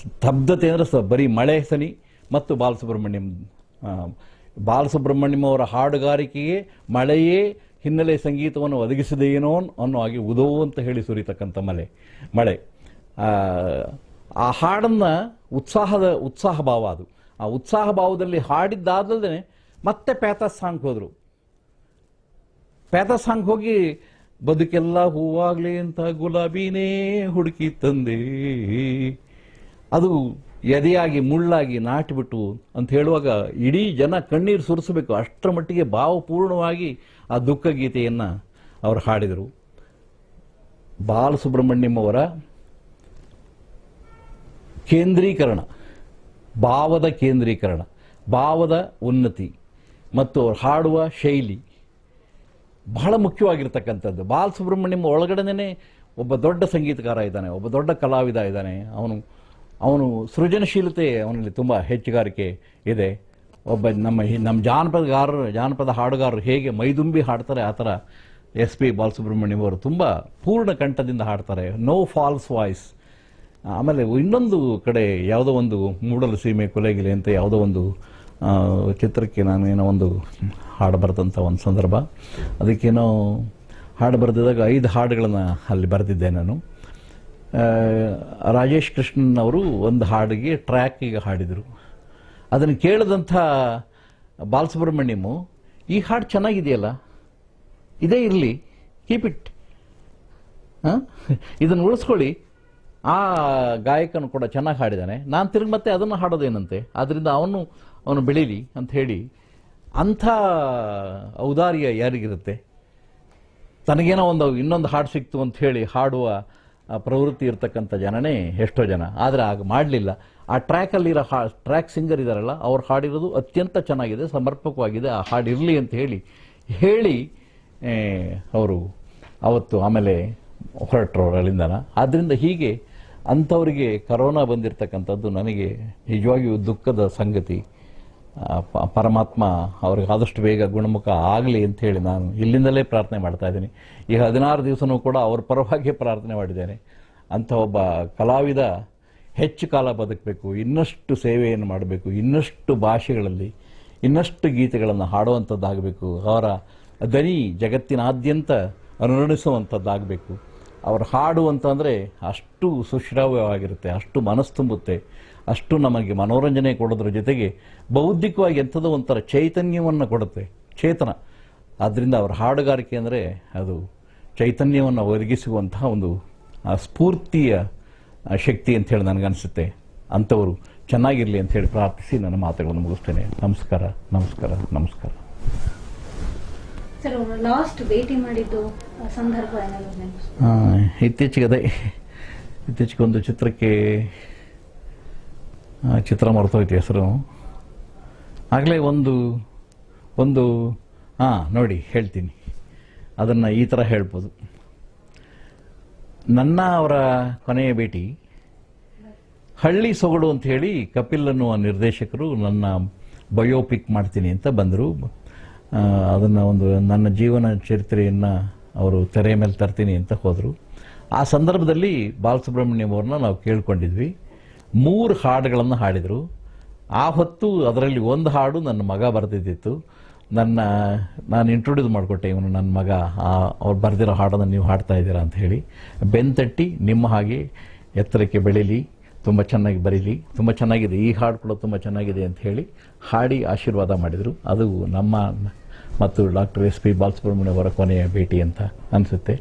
ಸ್ತಬ್ಧತೆ ಅಂದರೆ ಬರೀ ಮಳೆ ಸನಿ ಮತ್ತು ಬಾಲಸುಬ್ರಹ್ಮಣ್ಯಂ ಅವರ ಹಾಡುಗಾರಿಕೆಗೆ ಮಳೆಯೇ ಹಿನ್ನೆಲೆ ಸಂಗೀತವನ್ನು ಒದಗಿಸಿದೆಯೇನೋ ಅನ್ನೋ ಹಾಗೆ ಉದೋ ಅಂತ ಹೇಳಿ ಸುರಿತಕ್ಕಂಥ ಮಳೆ. ಆ ಹಾಡನ್ನು ಉತ್ಸಾಹ ಭಾವ ಅದು. ಆ ಉತ್ಸಾಹ ಭಾವದಲ್ಲಿ ಹಾಡಿದ್ದಾದಲ್ಲದೆ ಮತ್ತೆ ಪ್ಯಾಥಸ್ ಸಾಂಗ್ ಹೋದರು. ಪ್ಯಾಥಸ್ ಸಾಂಗ್ ಹೋಗಿ ಬದುಕೆಲ್ಲ ಹೂವಾಗ್ಲಿ ಅಂತ ಗುಲಾಬಿನೇ ಹುಡುಕಿ ತಂದೆ, ಅದು ಎದೆಯಾಗಿ ಮುಳ್ಳಾಗಿ ನಾಟಿಬಿಟ್ಟು ಅಂತ ಹೇಳುವಾಗ ಇಡೀ ಜನ ಕಣ್ಣೀರು ಸುರಿಸಬೇಕು. ಅಷ್ಟರ ಮಟ್ಟಿಗೆ ಭಾವಪೂರ್ಣವಾಗಿ ಆ ದುಃಖ ಗೀತೆಯನ್ನು ಅವರು ಹಾಡಿದರು. ಬಾಲಸುಬ್ರಹ್ಮಣ್ಯಂ ಅವರ ಕೇಂದ್ರೀಕರಣ, ಭಾವದ ಉನ್ನತಿ ಮತ್ತು ಅವ್ರು ಹಾಡುವ ಶೈಲಿ ಬಹಳ ಮುಖ್ಯವಾಗಿರ್ತಕ್ಕಂಥದ್ದು. ಬಾಲಸುಬ್ರಹ್ಮಣ್ಯಂ ಒಳಗಡೆನೇ ಒಬ್ಬ ದೊಡ್ಡ ಸಂಗೀತಗಾರ ಇದ್ದಾನೆ, ಒಬ್ಬ ದೊಡ್ಡ ಕಲಾವಿದ ಇದ್ದಾನೆ. ಅವನು ಸೃಜನಶೀಲತೆ ಅವನಲ್ಲಿ ತುಂಬ ಹೆಚ್ಚುಗಾರಿಕೆ ಇದೆ. ಒಬ್ಬ ನಮ್ಮ ಜಾನಪದ ಹಾಡುಗಾರರು ಹೇಗೆ ಮೈದುಂಬಿ ಹಾಡ್ತಾರೆ ಆ ಥರ SP ಬಾಲಸುಬ್ರಹ್ಮಣ್ಯಂ ಅವರು ತುಂಬ ಪೂರ್ಣ ಕಂಠದಿಂದ ಹಾಡ್ತಾರೆ. No false voice. ಆಮೇಲೆ ಇನ್ನೊಂದು ಕಡೆ ಯಾವುದೋ ಒಂದು ಮೂಡಲ ಸೀಮೆ ಕೊಲೆಗಿಲೆ ಅಂತ ಯಾವುದೋ ಒಂದು ಚಿತ್ರಕ್ಕೆ ನಾನು ಏನೋ ಒಂದು ಹಾಡು ಬರೆದಂಥ ಒಂದು ಸಂದರ್ಭ. ಅದಕ್ಕೇನೋ ಹಾಡು ಬರೆದಿದ್ದಾಗ 5 ಹಾಡುಗಳನ್ನು ಅಲ್ಲಿ ಬರೆದಿದ್ದೆ ನಾನು. ರಾಜೇಶ್ ಕೃಷ್ಣನ್ ಅವರು ಒಂದು ಹಾಡಿಗೆ ಟ್ರ್ಯಾಕಿಗೆ ಹಾಡಿದರು. ಅದನ್ನು ಕೇಳಿದಂಥ ಬಾಲಸುಬ್ರಹ್ಮಣ್ಯಂ, ಈ ಹಾಡು ಚೆನ್ನಾಗಿದೆಯಲ್ಲ, ಇದೇ ಇರಲಿ, ಕೀಪ್ ಇಟ್, ಇದನ್ನು ಉಳಿಸ್ಕೊಳ್ಳಿ. ಆ ಗಾಯಕನು ಕೂಡ ಚೆನ್ನಾಗಿ ಹಾಡಿದ್ದಾನೆ, ನಾನು ತಿರುಗಿ ಮತ್ತೆ ಅದನ್ನು ಹಾಡೋದೇನಂತೆ, ಆದ್ದರಿಂದ ಅವನು ಬೆಳೀಲಿ ಅಂತ ಹೇಳಿ. ಅಂಥ ಔದಾರ್ಯ ಯಾರಿಗಿರುತ್ತೆ? ತನಗೇನೋ ಇನ್ನೊಂದು ಹಾಡು ಸಿಕ್ತು ಅಂತ ಹೇಳಿ ಹಾಡುವ ಪ್ರವೃತ್ತಿ ಇರ್ತಕ್ಕಂಥ ಜನನೇ ಎಷ್ಟೋ ಜನ. ಆದರೆ ಆಗ ಮಾಡಲಿಲ್ಲ. ಆ ಟ್ರ್ಯಾಕಲ್ಲಿರೋ ಟ್ರ್ಯಾಕ್ ಸಿಂಗರ್ ಇದ್ದಾರಲ್ಲ, ಅವ್ರು ಹಾಡಿರೋದು ಅತ್ಯಂತ ಚೆನ್ನಾಗಿದೆ, ಸಮರ್ಪಕವಾಗಿದೆ, ಆ ಹಾಡು ಇರಲಿ ಅಂತ ಹೇಳಿ ಅವರು ಅವತ್ತು ಆಮೇಲೆ ಹೊರಟರು ಅಲ್ಲಿಂದನ. ಆದ್ದರಿಂದ ಹೀಗೆ ಅಂಥವರಿಗೆ ಕರೋನಾ ಬಂದಿರತಕ್ಕಂಥದ್ದು ನನಗೆ ನಿಜವಾಗಿಯೂ ದುಃಖದ ಸಂಗತಿ. ಪರಮಾತ್ಮ ಅವ್ರಿಗೆ ಆದಷ್ಟು ಬೇಗ ಗುಣಮುಖ ಆಗಲಿ ಅಂಥೇಳಿ ನಾನು ಇಲ್ಲಿಂದಲೇ ಪ್ರಾರ್ಥನೆ ಮಾಡ್ತಾ ಇದ್ದೀನಿ. ಈ 16 ದಿವಸನೂ ಕೂಡ ಅವ್ರ ಪರವಾಗಿ ಪ್ರಾರ್ಥನೆ ಮಾಡಿದ್ದೇನೆ. ಅಂಥ ಒಬ್ಬ ಕಲಾವಿದ ಹೆಚ್ಚು ಕಾಲ ಬದುಕಬೇಕು, ಇನ್ನಷ್ಟು ಸೇವೆಯನ್ನು ಮಾಡಬೇಕು, ಇನ್ನಷ್ಟು ಭಾಷೆಗಳಲ್ಲಿ ಇನ್ನಷ್ಟು ಗೀತೆಗಳನ್ನು ಹಾಡುವಂಥದ್ದಾಗಬೇಕು, ಅವರ ದನಿ ಜಗತ್ತಿನಾದ್ಯಂತ ಅನುರಣಿಸುವಂಥದ್ದಾಗಬೇಕು. ಅವ್ರ ಹಾಡು ಅಂತಂದರೆ ಅಷ್ಟು ಸುಶ್ರಾವ್ಯವಾಗಿರುತ್ತೆ, ಅಷ್ಟು ಮನಸ್ಸು ತುಂಬುತ್ತೆ. ಅಷ್ಟು ನಮಗೆ ಮನೋರಂಜನೆ ಕೊಡೋದ್ರ ಜೊತೆಗೆ ಬೌದ್ಧಿಕವಾಗಿ ಎಂಥದೋ ಒಂಥರ ಚೈತನ್ಯವನ್ನು ಕೊಡುತ್ತೆ, ಚೇತನ. ಆದ್ದರಿಂದ ಅವರ ಹಾಡುಗಾರಿಕೆ ಅಂದರೆ ಅದು ಚೈತನ್ಯವನ್ನು ಒದಗಿಸುವಂತಹ ಒಂದು ಸ್ಫೂರ್ತಿಯ ಶಕ್ತಿ ಅಂತ ಹೇಳಿ ನನಗನ್ಸುತ್ತೆ. ಅಂಥವರು ಚೆನ್ನಾಗಿರಲಿ ಅಂತ ಹೇಳಿ ಪ್ರಾರ್ಥಿಸಿ ನನ್ನ ಮಾತುಗಳನ್ನು ಮುಗಿಸ್ತೇನೆ. ನಮಸ್ಕಾರ, ನಮಸ್ಕಾರ, ನಮಸ್ಕಾರ. ಸರ್, ಲಾಸ್ಟ್ ಭೇಟಿ ಮಾಡಿದ್ದು ಸಂದರ್ಭ ಏನಾದ್ರು? ಇತ್ತೀಚೆಗೆ ಒಂದು ಚಿತ್ರಕ್ಕೆ ಚಿತ್ರ ಮರೆತೋಯ್ತು ಹೆಸರು. ಆಗಲೇ ಒಂದು ನೋಡಿ ಹೇಳ್ತೀನಿ, ಅದನ್ನು ಈ ಥರ ಹೇಳ್ಬೋದು. ಅವರ ಕೊನೆಯ ಭೇಟಿ ಹಳ್ಳಿ ಸೊಗಡು ಅಂತ ಹೇಳಿ ಕಪಿಲ್ ಅನ್ನುವ ನಿರ್ದೇಶಕರು ನನ್ನ ಬಯೋಪಿಕ್ ಮಾಡ್ತೀನಿ ಅಂತ ಬಂದರು. ಅದನ್ನು ನನ್ನ ಜೀವನ ಚರಿತ್ರೆಯನ್ನು ಅವರು ತೆರೆ ಮೇಲೆ ತರ್ತೀನಿ ಅಂತ ಹೋದರು. ಆ ಸಂದರ್ಭದಲ್ಲಿ ಬಾಲಸುಬ್ರಹ್ಮಣ್ಯಂ ಅವ್ರನ್ನ ನಾವು ಕೇಳ್ಕೊಂಡಿದ್ವಿ. 3 ಹಾಡುಗಳನ್ನು ಹಾಡಿದರು. ಆ ಹೊತ್ತು ಅದರಲ್ಲಿ ಒಂದು ಹಾಡು ನನ್ನ ಮಗ ಬರೆದಿದ್ದಿತ್ತು. ನಾನು ಇಂಟ್ರೊಡ್ಯೂಸ್ ಮಾಡಿಕೊಟ್ಟೆ, ಇವನು ನನ್ನ ಮಗ, ಅವ್ರು ಬರೆದಿರೋ ಹಾಡನ್ನು ನೀವು ಹಾಡ್ತಾ ಇದ್ದೀರಾ ಅಂತ ಹೇಳಿ. ಬೆನ್ತಟ್ಟಿ ನಿಮ್ಮ ಹಾಗೆ ಎತ್ತರಕ್ಕೆ ಬೆಳೀಲಿ, ತುಂಬ ಚೆನ್ನಾಗಿ ಬರೀಲಿ, ತುಂಬ ಚೆನ್ನಾಗಿದೆ, ಈ ಹಾಡು ಕೂಡ ತುಂಬ ಚೆನ್ನಾಗಿದೆ ಅಂತ ಹೇಳಿ ಹಾಡಿ ಆಶೀರ್ವಾದ ಮಾಡಿದರು. ಅದು ನಮ್ಮ ಮತ್ತು ಡಾಕ್ಟರ್ SP ಬಾಲಸುಬ್ರಹ್ಮಣ್ಯಂ ಅವರ ಕೊನೆಯ ಭೇಟಿ ಅಂತ ಅನಿಸುತ್ತೆ.